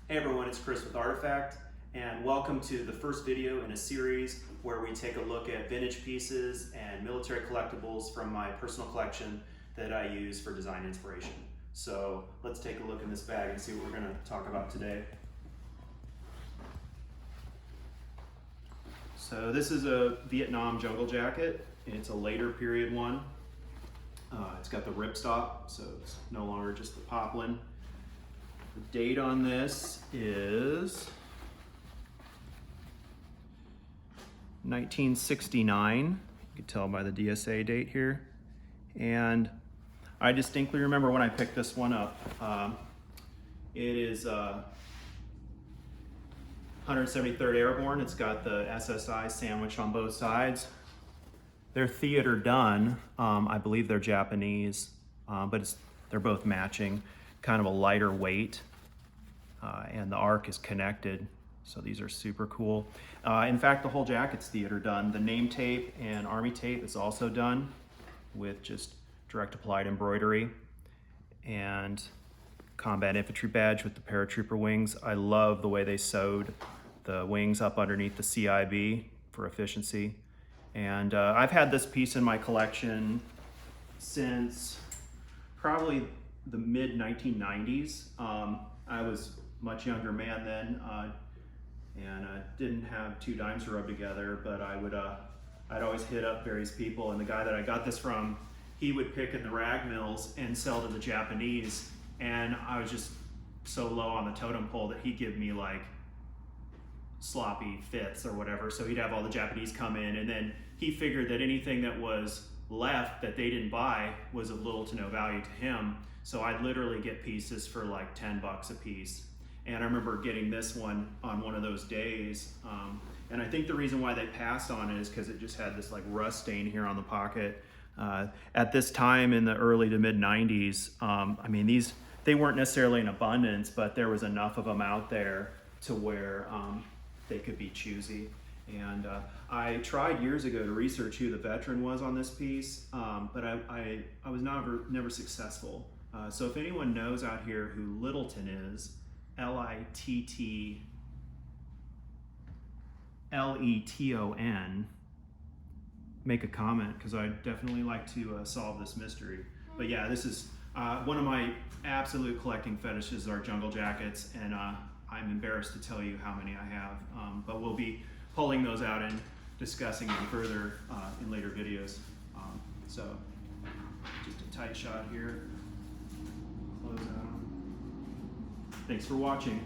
Hey everyone, it's Chris with Artifact, and welcome to the first video in a series where we take a look at vintage pieces and military collectibles from my personal collection that I use for design inspiration. So let's take a look in this bag and see what we're going to talk about today. So this is a Vietnam jungle jacket. It's a later period one. It's got the ripstop, so it's no longer just the poplin. The date on this is 1969. You can tell by the DSA date here. And I distinctly remember when I picked this one up. It is 173rd Airborne. It's got the SSI sandwich on both sides. They're theater done. I believe they're Japanese, but they're both matching. Kind of a lighter weight, and the arc is connected, so these are super cool. In fact, the whole jacket's theater done. The name tape and army tape is also done with just direct applied embroidery, and combat infantry badge with the paratrooper wings. I love the way they sewed the wings up underneath the CIB for efficiency. And I've had this piece in my collection since probably the mid 1990s. I was a much younger man then, and didn't have two dimes to rub together, but I'd always hit up various people, and the guy that I got this from, he would pick in the rag mills and sell to the Japanese, and I was just so low on the totem pole that he'd give me like sloppy fits or whatever. So he'd have all the Japanese come in, and then he figured that anything that was left that they didn't buy was of little to no value to him. So I'd literally get pieces for like 10 bucks a piece. And I remember getting this one on one of those days. And I think the reason why they passed on it is because it just had this like rust stain here on the pocket. At this time in the early to mid 90s, I mean, they weren't necessarily in abundance, but there was enough of them out there to where they could be choosy. And I tried years ago to research who the veteran was on this piece, but I was never successful. So if anyone knows out here who Littleton is, Littleton, make a comment, because I'd definitely like to solve this mystery. But yeah, this is one of my absolute collecting fetishes are jungle jackets, and I'm embarrassed to tell you how many I have, but we'll be pulling those out and discussing them further in later videos. So just a tight shot here. Close out. Thanks for watching.